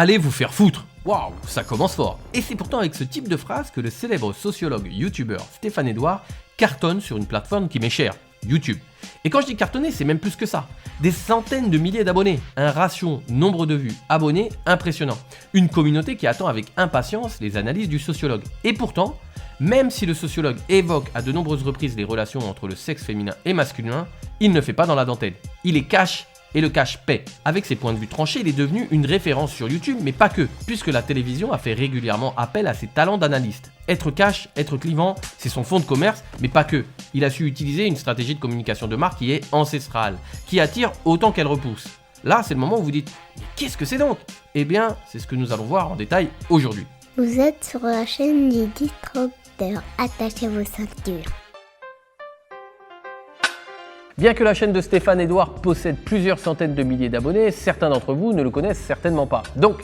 Allez vous faire foutre. Waouh, ça commence fort. Et c'est pourtant avec ce type de phrase que le célèbre sociologue youtubeur Stéphane Edouard cartonne sur une plateforme qui m'est chère, YouTube. Et quand je dis cartonner, c'est même plus que ça. Des centaines de milliers d'abonnés, un ratio nombre de vues abonnés impressionnant. Une communauté qui attend avec impatience les analyses du sociologue. Et pourtant, même si le sociologue évoque à de nombreuses reprises les relations entre le sexe féminin et masculin, il ne fait pas dans la dentelle. Il les cache et le cache paix. Avec ses points de vue tranchés, il est devenu une référence sur YouTube, mais pas que, puisque la télévision a fait régulièrement appel à ses talents d'analyste. Être cash, être clivant, c'est son fond de commerce, mais pas que. Il a su utiliser une stratégie de communication de marque qui est ancestrale, qui attire autant qu'elle repousse. Là, c'est le moment où vous dites « Mais qu'est-ce que c'est donc ?» Eh bien, c'est ce que nous allons voir en détail aujourd'hui. Vous êtes sur la chaîne du Disrupteur. Attachez vos ceintures. Bien que la chaîne de Stéphane Edouard possède plusieurs centaines de milliers d'abonnés, certains d'entre vous ne le connaissent certainement pas. Donc,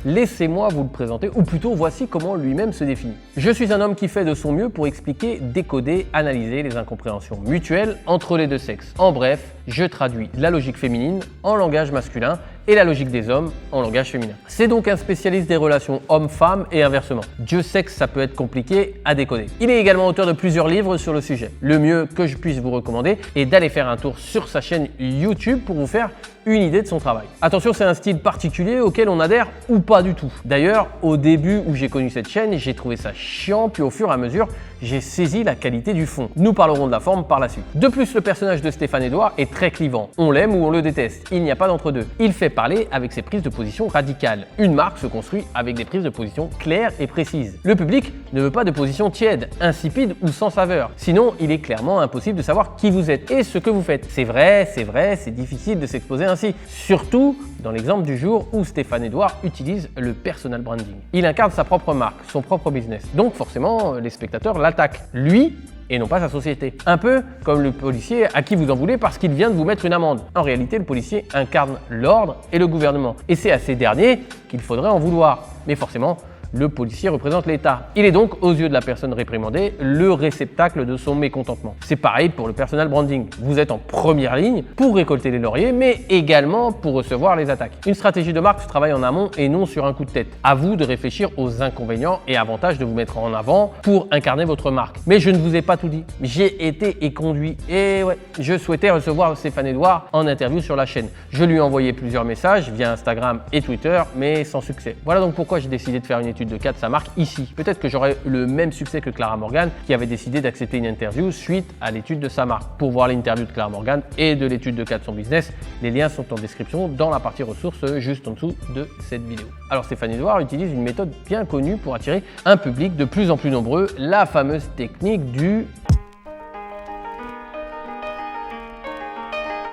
laissez-moi vous le présenter, ou plutôt voici comment lui-même se définit. Je suis un homme qui fait de son mieux pour expliquer, décoder, analyser les incompréhensions mutuelles entre les deux sexes. En bref, je traduis la logique féminine en langage masculin et la logique des hommes en langage féminin. C'est donc un spécialiste des relations homme-femme et inversement. Dieu sait que ça peut être compliqué à décoder. Il est également auteur de plusieurs livres sur le sujet. Le mieux que je puisse vous recommander est d'aller faire un tour sur sa chaîne YouTube pour vous faire une idée de son travail. Attention, c'est un style particulier auquel on adhère ou pas du tout. D'ailleurs, au début où j'ai connu cette chaîne, j'ai trouvé ça chiant, puis au fur et à mesure, j'ai saisi la qualité du fond. Nous parlerons de la forme par la suite. De plus, le personnage de Stéphane Edouard est très clivant. On l'aime ou on le déteste. Il n'y a pas d'entre-deux. Il fait parler avec ses prises de position radicales. Une marque se construit avec des prises de position claires et précises. Le public ne veut pas de position tiède, insipide ou sans saveur. Sinon, il est clairement impossible de savoir qui vous êtes et ce que vous faites. C'est vrai, c'est difficile de s'exposer ainsi. Surtout dans l'exemple du jour où Stéphane Edouard utilise le personal branding. Il incarne sa propre marque, son propre business. Donc forcément, les spectateurs l'attaquent. Lui, et non pas sa société. Un peu comme le policier à qui vous en voulez parce qu'il vient de vous mettre une amende. En réalité, le policier incarne l'ordre et le gouvernement. Et c'est à ces derniers qu'il faudrait en vouloir. Mais forcément, le policier représente l'État. Il est donc, aux yeux de la personne réprimandée, le réceptacle de son mécontentement. C'est pareil pour le personal branding. Vous êtes en première ligne pour récolter les lauriers, mais également pour recevoir les attaques. Une stratégie de marque se travaille en amont et non sur un coup de tête. À vous de réfléchir aux inconvénients et avantages de vous mettre en avant pour incarner votre marque. Mais je ne vous ai pas tout dit. J'ai été et conduit. Et ouais, je souhaitais recevoir Stéphane Edouard en interview sur la chaîne. Je lui ai envoyé plusieurs messages via Instagram et Twitter, mais sans succès. Voilà donc pourquoi j'ai décidé de faire une étude de cas de sa marque ici. Peut-être que j'aurai le même succès que Clara Morgan qui avait décidé d'accepter une interview suite à l'étude de sa marque. Pour voir l'interview de Clara Morgan et de l'étude de cas de son business, les liens sont en description dans la partie ressources juste en dessous de cette vidéo. Alors Stéphane Edouard utilise une méthode bien connue pour attirer un public de plus en plus nombreux, la fameuse technique du...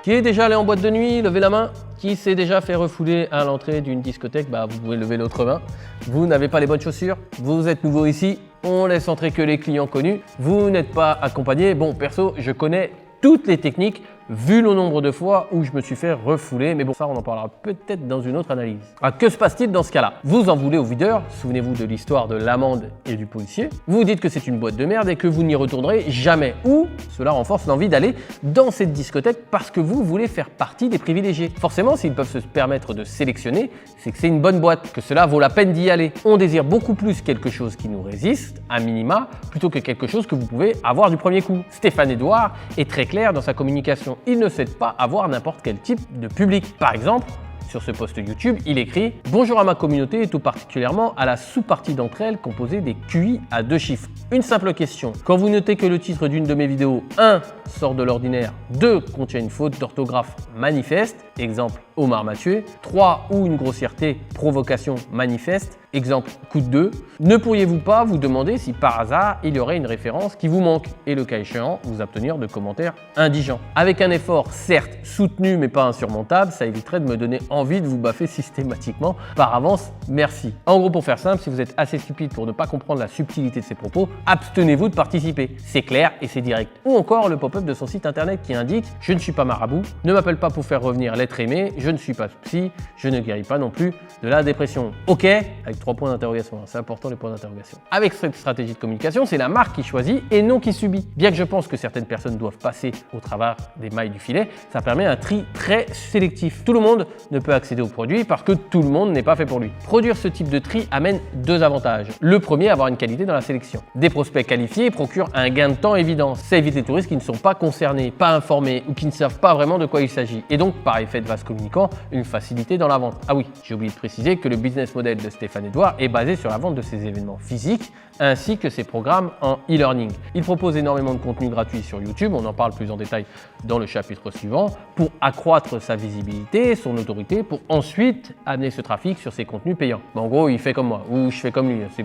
Qui est déjà allé en boîte de nuit? Levez la main. Qui s'est déjà fait refouler à l'entrée d'une discothèque? Vous pouvez lever l'autre main. Vous n'avez pas les bonnes chaussures, vous êtes nouveau ici, on laisse entrer que les clients connus, vous n'êtes pas accompagné. Bon, perso, je connais toutes les techniques, vu le nombre de fois où je me suis fait refouler. Mais bon, ça, on en parlera peut-être dans une autre analyse. Alors, que se passe-t-il dans ce cas-là? Vous en voulez au videur, souvenez-vous de l'histoire de l'amende et du policier. Vous dites que c'est une boîte de merde et que vous n'y retournerez jamais. Ou cela renforce l'envie d'aller dans cette discothèque parce que vous voulez faire partie des privilégiés. Forcément, s'ils peuvent se permettre de sélectionner, c'est que c'est une bonne boîte, que cela vaut la peine d'y aller. On désire beaucoup plus quelque chose qui nous résiste, à minima, plutôt que quelque chose que vous pouvez avoir du premier coup. Stéphane Edouard est très clair dans sa communication. Il ne souhaite pas avoir n'importe quel type de public. Par exemple, sur ce post YouTube, il écrit « Bonjour à ma communauté et tout particulièrement à la sous-partie d'entre elles composée des QI à 2 chiffres. Une simple question. Quand vous notez que le titre d'une de mes vidéos 1 sort de l'ordinaire, 2 contient une faute d'orthographe manifeste, exemple Omar Mathieu, 3 ou une grossièreté, provocation manifeste, exemple coup de 2, ne pourriez-vous pas vous demander si par hasard il y aurait une référence qui vous manque et le cas échéant vous obtenir de commentaires indigents. Avec un effort certes soutenu mais pas insurmontable, ça éviterait de me donner envie de vous baffer systématiquement. Par avance, merci. En gros, pour faire simple, si vous êtes assez stupide pour ne pas comprendre la subtilité de ces propos, abstenez-vous de participer. C'est clair et c'est direct. Ou encore le pop-up de son site internet qui indique « Je ne suis pas marabout, ne m'appelle pas pour faire revenir l'être être aimé, je ne suis pas psy, je ne guéris pas non plus de la dépression. Ok, avec 3 points d'interrogation, c'est important les points d'interrogation. Avec cette stratégie de communication, c'est la marque qui choisit et non qui subit. Bien que je pense que certaines personnes doivent passer au travers des mailles du filet, ça permet un tri très sélectif. Tout le monde ne peut accéder au produit parce que tout le monde n'est pas fait pour lui. Produire ce type de tri amène 2 avantages. Le premier, avoir une qualité dans la sélection. Des prospects qualifiés procurent un gain de temps évident. Ça évite les touristes qui ne sont pas concernés, pas informés ou qui ne savent pas vraiment de quoi il s'agit. Et donc, par effet de vase communicant, une facilité dans la vente. Ah oui, j'ai oublié de préciser que le business model de Stéphane Edouard est basé sur la vente de ses événements physiques ainsi que ses programmes en e-learning. Il propose énormément de contenu gratuit sur YouTube, on en parle plus en détail dans le chapitre suivant, pour accroître sa visibilité, son autorité, pour ensuite amener ce trafic sur ses contenus payants. Mais en gros, il fait comme moi, ou je fais comme lui, c'est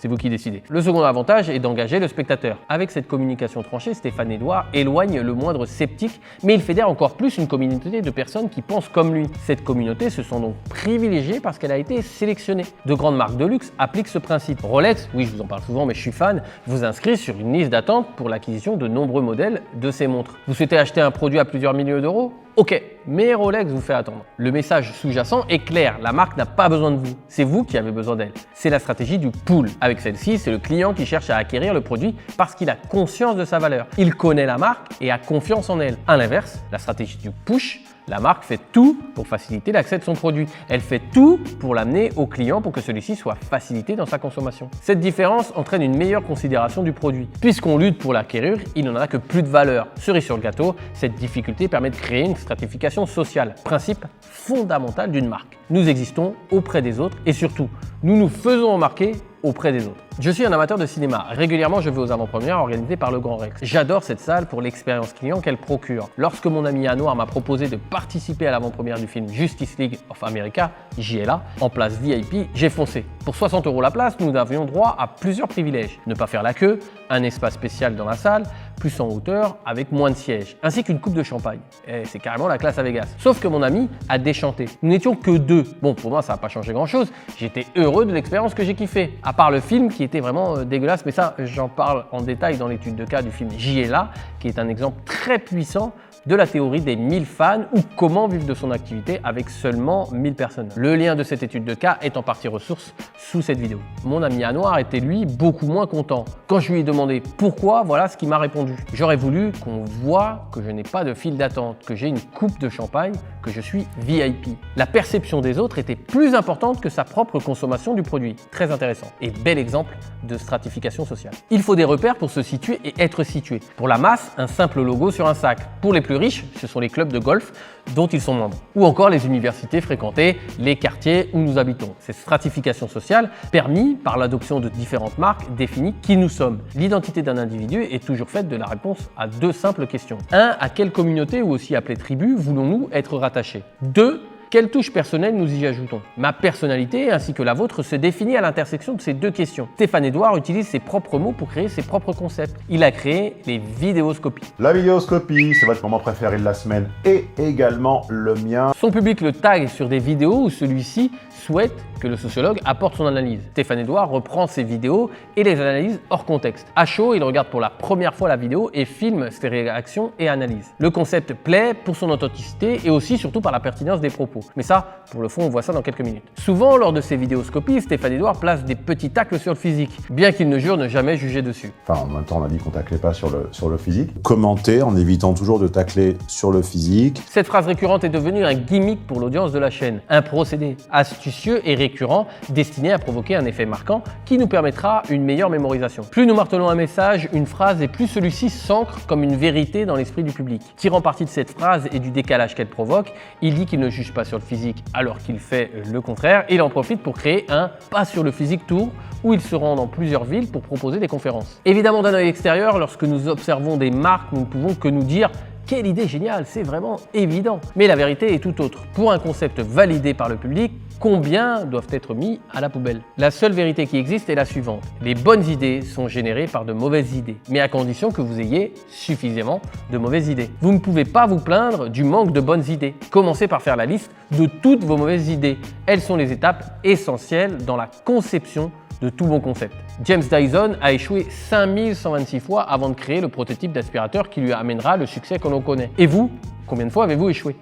vous qui décidez. Le second avantage est d'engager le spectateur. Avec cette communication tranchée, Stéphane Edouard éloigne le moindre sceptique, mais il fédère encore plus une communauté de personnes qui pensent comme lui. Cette communauté se sent donc privilégiée parce qu'elle a été sélectionnée. De grandes marques de luxe appliquent ce principe. Rolex, oui, je vous en parle souvent, mais je suis fan, vous inscrit sur une liste d'attente pour l'acquisition de nombreux modèles de ces montres. Vous souhaitez acheter un produit à plusieurs milliers d'euros ? Ok, mais Rolex vous fait attendre. Le message sous-jacent est clair, la marque n'a pas besoin de vous, c'est vous qui avez besoin d'elle. C'est la stratégie du pull. Avec celle-ci, c'est le client qui cherche à acquérir le produit parce qu'il a conscience de sa valeur. Il connaît la marque et a confiance en elle. À l'inverse, la stratégie du push, la marque fait tout pour faciliter l'accès de son produit. Elle fait tout pour l'amener au client pour que celui-ci soit facilité dans sa consommation. Cette différence entraîne une meilleure considération du produit. Puisqu'on lutte pour l'acquérir, il n'en a que plus de valeur. Cerise sur le gâteau, cette difficulté permet de créer une stratification sociale, principe fondamental d'une marque. Nous existons auprès des autres et surtout, nous nous faisons remarquer auprès des autres. Je suis un amateur de cinéma. Régulièrement, je vais aux avant-premières organisées par le Grand Rex. J'adore cette salle pour l'expérience client qu'elle procure. Lorsque mon ami Anouar m'a proposé de participer à l'avant-première du film Justice League of America, JLA, en place VIP, j'ai foncé. Pour 60 € la place, nous avions droit à plusieurs privilèges. Ne pas faire la queue, un espace spécial dans la salle, plus en hauteur, avec moins de sièges, ainsi qu'une coupe de champagne. Et c'est carrément la classe à Vegas. Sauf que mon ami a déchanté. Nous n'étions que 2. Bon, pour moi, ça n'a pas changé grand-chose. J'étais heureux de l'expérience que j'ai kiffé. À part le film qui était vraiment dégueulasse, mais ça, j'en parle en détail dans l'étude de cas du film JLA, qui est un exemple très puissant de la théorie des 1000 fans ou comment vivre de son activité avec seulement 1000 personnes. Le lien de cette étude de cas est en partie ressource sous cette vidéo. Mon ami Anouar était lui beaucoup moins content. Quand je lui ai demandé pourquoi, voilà ce qu'il m'a répondu. J'aurais voulu qu'on voit que je n'ai pas de file d'attente, que j'ai une coupe de champagne, que je suis VIP. La perception des autres était plus importante que sa propre consommation du produit. Très intéressant et bel exemple de stratification sociale. Il faut des repères pour se situer et être situé. Pour la masse, un simple logo sur un sac. Pour les plus riches, ce sont les clubs de golf dont ils sont membres. Ou encore les universités fréquentées, les quartiers où nous habitons. Cette stratification sociale, permise par l'adoption de différentes marques, définit qui nous sommes. L'identité d'un individu est toujours faite de la réponse à 2 simples questions. 1. À quelle communauté ou aussi appelée tribu voulons-nous être rattachés ? 2. Quelle touche personnelle nous y ajoutons ? Ma personnalité ainsi que la vôtre se définit à l'intersection de ces 2 questions. Stéphane Edouard utilise ses propres mots pour créer ses propres concepts. Il a créé les vidéoscopies. La vidéoscopie, c'est votre moment préféré de la semaine et également le mien. Son public le tag sur des vidéos où celui-ci souhaite que le sociologue apporte son analyse. Stéphane Edouard reprend ses vidéos et les analyse hors contexte. À chaud, il regarde pour la première fois la vidéo et filme ses réactions et analyses. Le concept plaît pour son authenticité et aussi surtout par la pertinence des propos. Mais ça, pour le fond, on voit ça dans quelques minutes. Souvent, lors de ses vidéoscopies, Stéphane Edouard place des petits tacles sur le physique, bien qu'il ne jure ne jamais juger dessus. Enfin, en même temps, on a dit qu'on taclait pas sur le physique. Commenter en évitant toujours de tacler sur le physique. Cette phrase récurrente est devenue un gimmick pour l'audience de la chaîne. Un procédé astucieux et récurrent destiné à provoquer un effet marquant qui nous permettra une meilleure mémorisation. Plus nous martelons un message, une phrase et plus celui-ci s'ancre comme une vérité dans l'esprit du public. Tirant parti de cette phrase et du décalage qu'elle provoque, il dit qu'il ne juge pas sur le physique alors qu'il fait le contraire. Il en profite pour créer un pas sur le physique tour où il se rend dans plusieurs villes pour proposer des conférences. Évidemment, d'un œil extérieur, lorsque nous observons des marques, nous ne pouvons que nous dire quelle idée géniale, c'est vraiment évident. Mais la vérité est tout autre. Pour un concept validé par le public, combien doivent être mis à la poubelle ? La seule vérité qui existe est la suivante. Les bonnes idées sont générées par de mauvaises idées, mais à condition que vous ayez suffisamment de mauvaises idées. Vous ne pouvez pas vous plaindre du manque de bonnes idées. Commencez par faire la liste de toutes vos mauvaises idées. Elles sont les étapes essentielles dans la conception de tout bon concept. James Dyson a échoué 5126 fois avant de créer le prototype d'aspirateur qui lui amènera le succès que l'on connaît. Et vous, combien de fois avez-vous échoué ?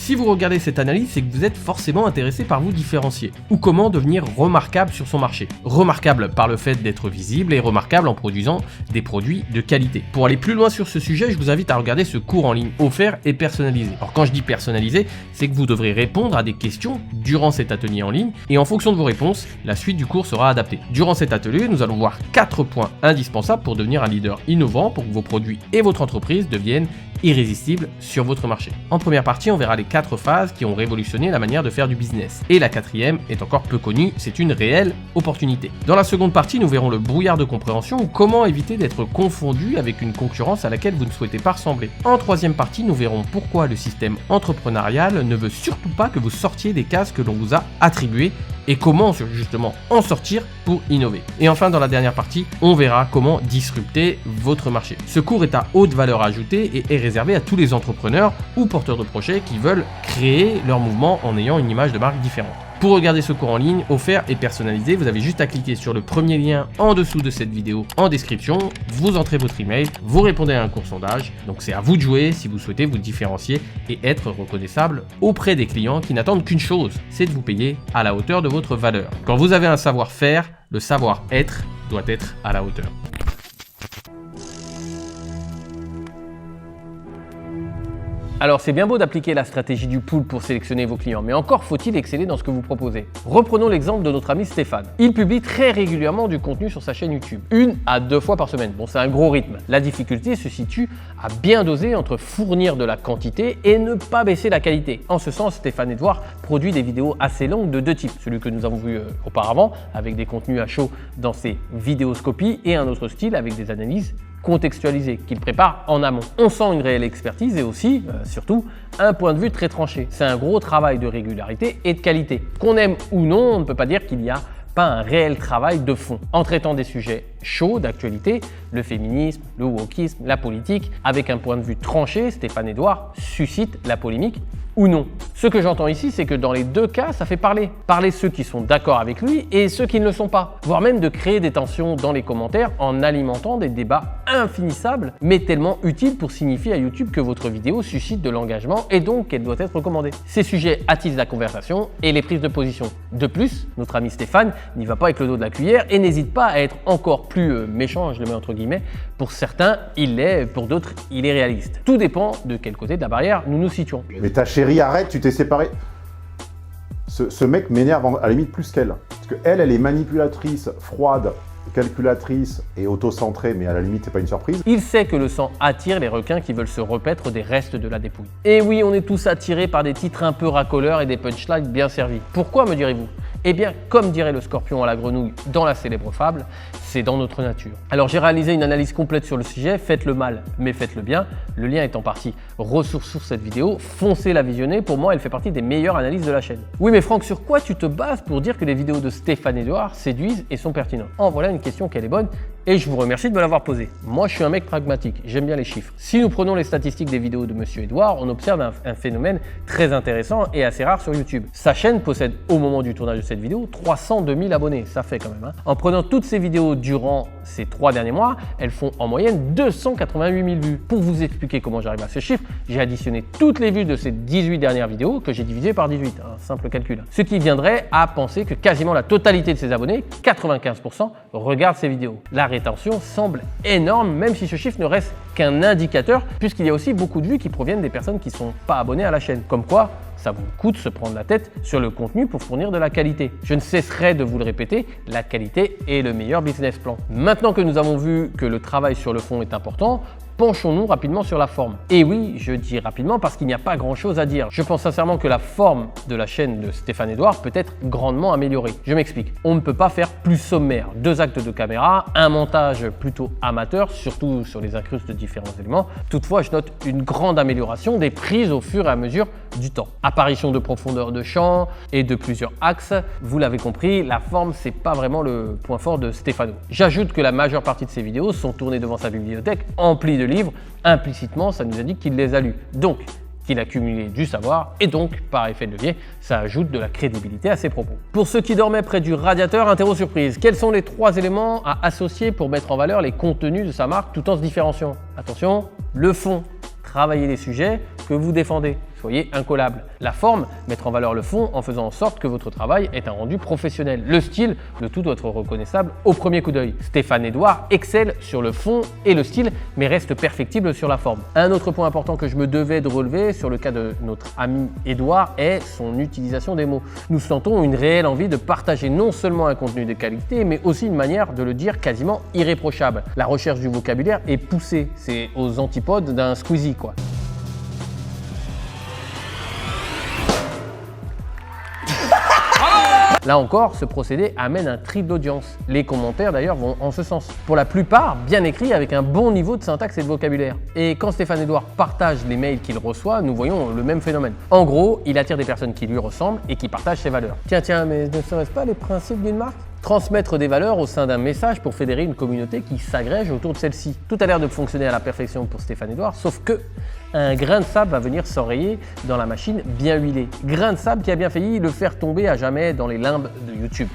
Si vous regardez cette analyse, c'est que vous êtes forcément intéressé par vous différencier ou comment devenir remarquable sur son marché. Remarquable par le fait d'être visible et remarquable en produisant des produits de qualité. Pour aller plus loin sur ce sujet, je vous invite à regarder ce cours en ligne offert et personnalisé. Alors quand je dis personnalisé, c'est que vous devrez répondre à des questions durant cet atelier en ligne et en fonction de vos réponses, la suite du cours sera adaptée. Durant cet atelier, nous allons voir 4 points indispensables pour devenir un leader innovant pour que vos produits et votre entreprise deviennent irrésistibles sur votre marché. En première partie, on verra les 4 phases qui ont révolutionné la manière de faire du business. Et la 4e est encore peu connue, c'est une réelle opportunité. Dans la seconde partie, nous verrons le brouillard de compréhension ou comment éviter d'être confondu avec une concurrence à laquelle vous ne souhaitez pas ressembler. En 3e partie, nous verrons pourquoi le système entrepreneurial ne veut surtout pas que vous sortiez des cases que l'on vous a attribuées et comment justement en sortir pour innover. Et enfin, dans la dernière partie, on verra comment disrupter votre marché. Ce cours est à haute valeur ajoutée et est réservé à tous les entrepreneurs ou porteurs de projets qui veulent créer leur mouvement en ayant une image de marque différente. Pour regarder ce cours en ligne, offert et personnalisé, vous avez juste à cliquer sur le premier lien en dessous de cette vidéo en description, vous entrez votre email, vous répondez à un court sondage, donc c'est à vous de jouer si vous souhaitez vous différencier et être reconnaissable auprès des clients qui n'attendent qu'une chose, c'est de vous payer à la hauteur de votre valeur. Quand vous avez un savoir-faire, le savoir-être doit être à la hauteur. Alors c'est bien beau d'appliquer la stratégie du pool pour sélectionner vos clients, mais encore faut-il exceller dans ce que vous proposez. Reprenons l'exemple de notre ami Stéphane. Il publie très régulièrement du contenu sur sa chaîne YouTube, 1 à 2 fois par semaine. Bon, c'est un gros rythme. La difficulté se situe à bien doser entre fournir de la quantité et ne pas baisser la qualité. En ce sens, Stéphane Edouard produit des vidéos assez longues de 2 types. Celui que nous avons vu auparavant, avec des contenus à chaud dans ses vidéoscopies, et un autre style avec des analyses contextualisé qu'il prépare en amont. On sent une réelle expertise et aussi, surtout, un point de vue très tranché. C'est un gros travail de régularité et de qualité. Qu'on aime ou non, on ne peut pas dire qu'il n'y a pas un réel travail de fond. En traitant des sujets chauds d'actualité, le féminisme, le wokisme, la politique, avec un point de vue tranché, Stéphane Edouard suscite la polémique ou non. Ce que j'entends ici, c'est que dans les 2 cas, ça fait parler. Parler ceux qui sont d'accord avec lui et ceux qui ne le sont pas. Voire même de créer des tensions dans les commentaires en alimentant des débats infinissables, mais tellement utiles pour signifier à YouTube que votre vidéo suscite de l'engagement et donc qu'elle doit être recommandée. Ces sujets attisent la conversation et les prises de position. De plus, notre ami Stéphane n'y va pas avec le dos de la cuillère et n'hésite pas à être encore plus méchant, je le mets entre guillemets. Pour certains, il l'est, pour d'autres, il est réaliste. Tout dépend de quel côté de la barrière nous nous situons. Mais ta chérie, arrête, tu t'es séparé. Ce mec m'énerve à la limite plus qu'elle. Parce qu'elle, elle est manipulatrice, froide, calculatrice et auto-centrée, mais à la limite, c'est pas une surprise. Il sait que le sang attire les requins qui veulent se repaître des restes de la dépouille. Et oui, on est tous attirés par des titres un peu racoleurs et des punchlines bien servis. Pourquoi, me direz-vous ? Eh bien, comme dirait le scorpion à la grenouille dans la célèbre fable, c'est dans notre nature. Alors j'ai réalisé une analyse complète sur le sujet, faites le mal, mais faites le bien. Le lien est en partie ressource sur cette vidéo, foncez la visionner, pour moi elle fait partie des meilleures analyses de la chaîne. Oui mais Franck, sur quoi tu te bases pour dire que les vidéos de Stéphane Edouard séduisent et sont pertinentes? En voilà une question qu'elle est bonne et je vous remercie de me l'avoir posée. Moi je suis un mec pragmatique, j'aime bien les chiffres. Si nous prenons les statistiques des vidéos de Monsieur Edouard, on observe un phénomène très intéressant et assez rare sur YouTube. Sa chaîne possède au moment du tournage de cette vidéo 302 000 abonnés, ça fait quand même. En prenant toutes ces vidéos durant ces 3 derniers mois, elles font en moyenne 288 000 vues. Pour vous expliquer comment j'arrive à ce chiffre, j'ai additionné toutes les vues de ces 18 dernières vidéos que j'ai divisées par 18, un simple calcul. Ce qui viendrait à penser que quasiment la totalité de ses abonnés, 95%, regardent ces vidéos. La rétention semble énorme, même si ce chiffre ne reste qu'un indicateur, puisqu'il y a aussi beaucoup de vues qui proviennent des personnes qui ne sont pas abonnées à la chaîne. Comme quoi, ça vous coûte se prendre la tête sur le contenu pour fournir de la qualité. Je ne cesserai de vous le répéter, la qualité est le meilleur business plan. Maintenant que nous avons vu que le travail sur le fond est important, penchons-nous rapidement sur la forme. Et oui, je dis rapidement parce qu'il n'y a pas grand-chose à dire. Je pense sincèrement que la forme de la chaîne de Stéphane Edouard peut être grandement améliorée. Je m'explique. On ne peut pas faire plus sommaire. 2 actes de caméra, un montage plutôt amateur, surtout sur les incrustes de différents éléments. Toutefois, je note une grande amélioration des prises au fur et à mesure du temps. Apparition de profondeur de champ et de plusieurs axes. Vous l'avez compris, la forme, c'est pas vraiment le point fort de Stéphano. J'ajoute que la majeure partie de ses vidéos sont tournées devant sa bibliothèque emplie de livres. Implicitement, ça nous indique qu'il les a lus. Donc, qu'il a cumulé du savoir et donc, par effet de levier, ça ajoute de la crédibilité à ses propos. Pour ceux qui dormaient près du radiateur, interro surprise, quels sont les 3 éléments à associer pour mettre en valeur les contenus de sa marque tout en se différenciant? Attention, le fond. Travailler les sujets, que vous défendez. Soyez incollable. La forme, mettre en valeur le fond en faisant en sorte que votre travail ait un rendu professionnel. Le style, le tout doit être reconnaissable au premier coup d'œil. Stéphane Edouard excelle sur le fond et le style, mais reste perfectible sur la forme. Un autre point important que je me devais de relever sur le cas de notre ami Edouard est son utilisation des mots. Nous sentons une réelle envie de partager non seulement un contenu de qualité, mais aussi une manière de le dire quasiment irréprochable. La recherche du vocabulaire est poussée, c'est aux antipodes d'un Squeezie quoi. Là encore, ce procédé amène un triple d'audience. Les commentaires d'ailleurs vont en ce sens. Pour la plupart, bien écrits avec un bon niveau de syntaxe et de vocabulaire. Et quand Stéphane Edouard partage les mails qu'il reçoit, nous voyons le même phénomène. En gros, il attire des personnes qui lui ressemblent et qui partagent ses valeurs. Tiens, mais ne serait-ce pas les principes d'une marque ? Transmettre des valeurs au sein d'un message pour fédérer une communauté qui s'agrège autour de celle-ci. Tout a l'air de fonctionner à la perfection pour Stéphane Edouard, sauf que un grain de sable va venir s'enrayer dans la machine bien huilée. Grain de sable qui a bien failli le faire tomber à jamais dans les limbes de YouTube.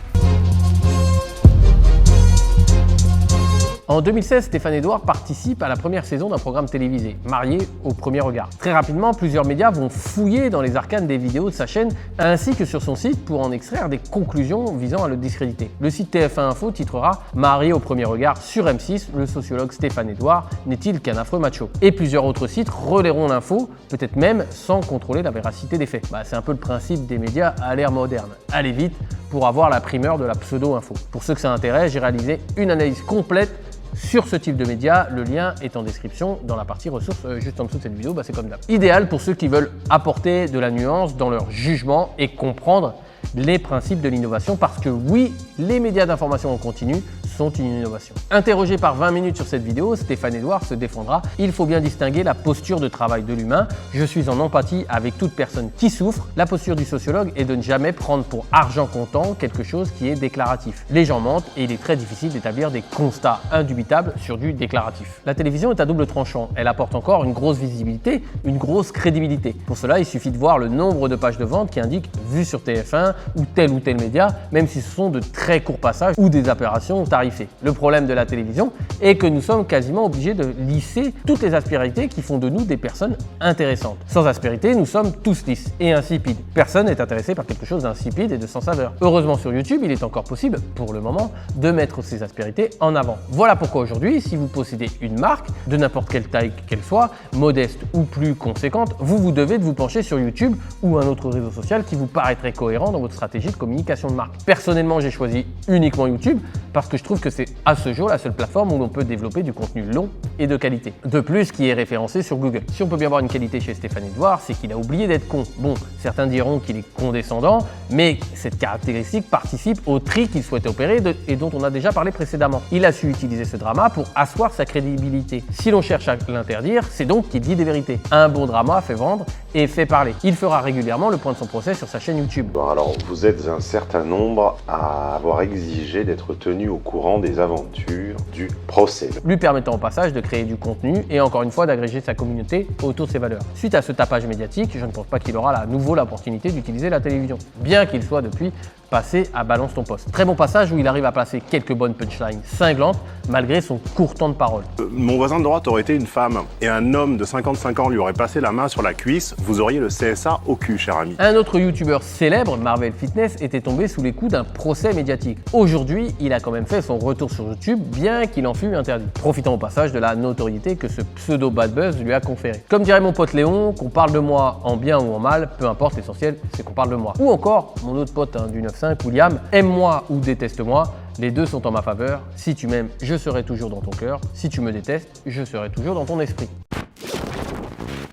En 2016, Stéphane Edouard participe à la première saison d'un programme télévisé, Marié au premier regard. Très rapidement, plusieurs médias vont fouiller dans les arcanes des vidéos de sa chaîne ainsi que sur son site pour en extraire des conclusions visant à le discréditer. Le site TF1 Info titrera « Marié au premier regard sur M6, le sociologue Stéphane Edouard n'est-il qu'un affreux macho ?» Et plusieurs autres sites relaieront l'info, peut-être même sans contrôler la véracité des faits. C'est un peu le principe des médias à l'ère moderne. Allez vite pour avoir la primeur de la pseudo-info. Pour ceux que ça intéresse, j'ai réalisé une analyse complète sur ce type de médias, le lien est en description dans la partie ressources juste en dessous de cette vidéo, c'est comme d'hab. Idéal pour ceux qui veulent apporter de la nuance dans leur jugement et comprendre les principes de l'innovation parce que oui, les médias d'information en continu sont une innovation. Interrogé par 20 minutes sur cette vidéo, Stéphane Edouard se défendra. Il faut bien distinguer la posture de travail de l'humain. Je suis en empathie avec toute personne qui souffre. La posture du sociologue est de ne jamais prendre pour argent comptant quelque chose qui est déclaratif. Les gens mentent et il est très difficile d'établir des constats indubitables sur du déclaratif. La télévision est à double tranchant. Elle apporte encore une grosse visibilité, une grosse crédibilité. Pour cela, il suffit de voir le nombre de pages de vente qui indiquent « Vu sur TF1 » ou tel média, même si ce sont de très courts passages ou des apparitions tarifées. Le problème de la télévision est que nous sommes quasiment obligés de lisser toutes les aspérités qui font de nous des personnes intéressantes. Sans aspérité, nous sommes tous lisses et insipides. Personne n'est intéressé par quelque chose d'insipide et de sans saveur. Heureusement sur YouTube, il est encore possible, pour le moment, de mettre ces aspérités en avant. Voilà pourquoi aujourd'hui, si vous possédez une marque, de n'importe quelle taille qu'elle soit, modeste ou plus conséquente, vous devez de vous pencher sur YouTube ou un autre réseau social qui vous paraîtrait cohérent dans votre stratégie de communication de marque. Personnellement, j'ai choisi uniquement YouTube parce que je trouve que c'est à ce jour la seule plateforme où l'on peut développer du contenu long et de qualité. De plus, qui est référencé sur Google. Si on peut bien voir une qualité chez Stéphane Edouard, c'est qu'il a oublié d'être con. Bon, certains diront qu'il est condescendant, mais cette caractéristique participe au tri qu'il souhaitait opérer et dont on a déjà parlé précédemment. Il a su utiliser ce drama pour asseoir sa crédibilité. Si l'on cherche à l'interdire, c'est donc qu'il dit des vérités. Un bon drama fait vendre et fait parler. Il fera régulièrement le point de son procès sur sa chaîne YouTube. Bon, alors, vous êtes un certain nombre à avoir exigé d'être tenu au courant des aventures du procès. Lui permettant au passage de créer du contenu et encore une fois d'agréger sa communauté autour de ses valeurs. Suite à ce tapage médiatique, je ne pense pas qu'il aura à nouveau l'opportunité d'utiliser la télévision, bien qu'il soit depuis passé à Balance ton poste. Très bon passage où il arrive à placer quelques bonnes punchlines cinglantes malgré son court temps de parole. Mon voisin de droite aurait été une femme et un homme de 55 ans lui aurait passé la main sur la cuisse, vous auriez le CSA au cul, cher ami. Un autre youtubeur célèbre, Marvel Fitness, était tombé sous les coups d'un procès médiatique. Aujourd'hui, il a quand même fait son retour sur YouTube, bien qu'il en fût interdit, profitant au passage de la notoriété que ce pseudo bad buzz lui a conféré. Comme dirait mon pote Léon, qu'on parle de moi en bien ou en mal, peu importe, l'essentiel c'est qu'on parle de moi. Ou encore, mon autre pote du 9.5, William, aime-moi ou déteste-moi, les deux sont en ma faveur. Si tu m'aimes, je serai toujours dans ton cœur. Si tu me détestes, je serai toujours dans ton esprit.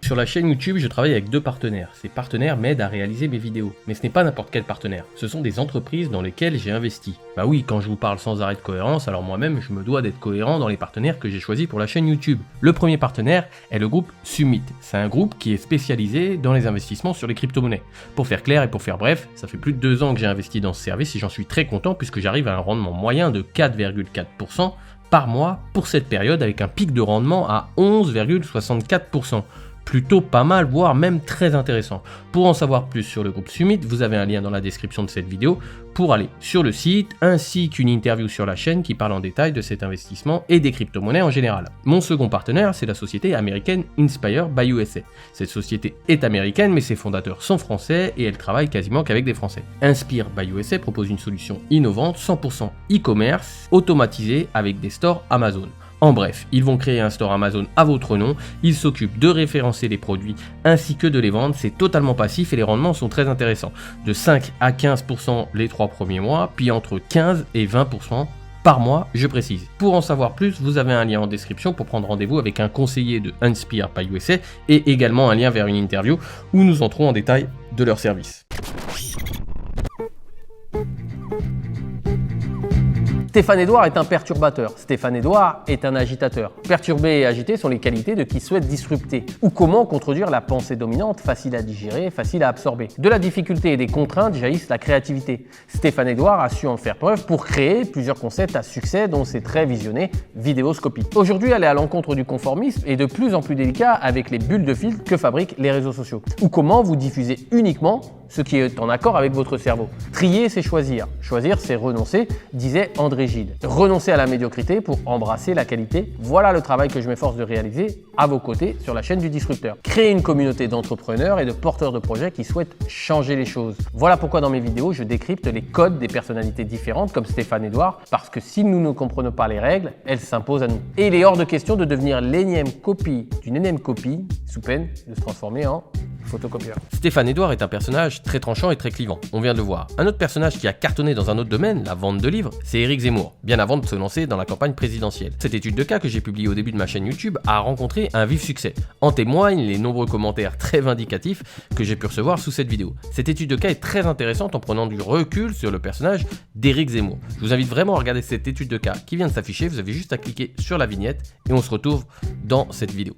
Sur la chaîne YouTube, je travaille avec 2 partenaires. Ces partenaires m'aident à réaliser mes vidéos. Mais ce n'est pas n'importe quel partenaire. Ce sont des entreprises dans lesquelles j'ai investi. Bah oui, quand je vous parle sans arrêt de cohérence, alors moi-même, je me dois d'être cohérent dans les partenaires que j'ai choisis pour la chaîne YouTube. Le premier partenaire est le groupe Summit. C'est un groupe qui est spécialisé dans les investissements sur les crypto-monnaies. Pour faire clair et pour faire bref, ça fait plus de 2 ans que j'ai investi dans ce service et j'en suis très content puisque j'arrive à un rendement moyen de 4,4% par mois pour cette période avec un pic de rendement à 11,64%. plutôt pas mal, voire même très intéressant. Pour en savoir plus sur le groupe Summit, vous avez un lien dans la description de cette vidéo pour aller sur le site, ainsi qu'une interview sur la chaîne qui parle en détail de cet investissement et des crypto-monnaies en général. Mon second partenaire, c'est la société américaine Inspire by USA. Cette société est américaine, mais ses fondateurs sont français et elle travaille quasiment qu'avec des Français. Inspire by USA propose une solution innovante, 100% e-commerce, automatisée avec des stores Amazon. En bref, ils vont créer un store Amazon à votre nom, ils s'occupent de référencer les produits ainsi que de les vendre, c'est totalement passif et les rendements sont très intéressants. De 5 à 15% les 3 premiers mois, puis entre 15 et 20% par mois, je précise. Pour en savoir plus, vous avez un lien en description pour prendre rendez-vous avec un conseiller de Inspire by USA et également un lien vers une interview où nous entrons en détail de leurs services. Stéphane Edouard est un perturbateur. Stéphane Edouard est un agitateur. Perturbé et agité sont les qualités de qui souhaite disrupter. Ou comment contredire la pensée dominante, facile à digérer, facile à absorber. De la difficulté et des contraintes jaillissent la créativité. Stéphane Edouard a su en faire preuve pour créer plusieurs concepts à succès dont c'est très visionné, vidéoscopie. Aujourd'hui, aller à l'encontre du conformisme est de plus en plus délicat avec les bulles de filtre que fabriquent les réseaux sociaux. Ou comment vous diffusez uniquement ce qui est en accord avec votre cerveau. Trier, c'est choisir. Choisir, c'est renoncer, disait André Gide. Renoncer à la médiocrité pour embrasser la qualité, voilà le travail que je m'efforce de réaliser à vos côtés sur la chaîne du Disrupteur. Créer une communauté d'entrepreneurs et de porteurs de projets qui souhaitent changer les choses. Voilà pourquoi dans mes vidéos, je décrypte les codes des personnalités différentes comme Stéphane Edouard, parce que si nous ne comprenons pas les règles, elles s'imposent à nous. Et il est hors de question de devenir l'énième copie d'une énième copie, sous peine de se transformer en photocopieur. Stéphane Edouard est un personnage très tranchant et très clivant, on vient de le voir. Un autre personnage qui a cartonné dans un autre domaine, la vente de livres, c'est Éric Zemmour, bien avant de se lancer dans la campagne présidentielle. Cette étude de cas que j'ai publiée au début de ma chaîne YouTube a rencontré un vif succès. En témoignent les nombreux commentaires très vindicatifs que j'ai pu recevoir sous cette vidéo. Cette étude de cas est très intéressante en prenant du recul sur le personnage d'Éric Zemmour. Je vous invite vraiment à regarder cette étude de cas qui vient de s'afficher, vous avez juste à cliquer sur la vignette et on se retrouve dans cette vidéo.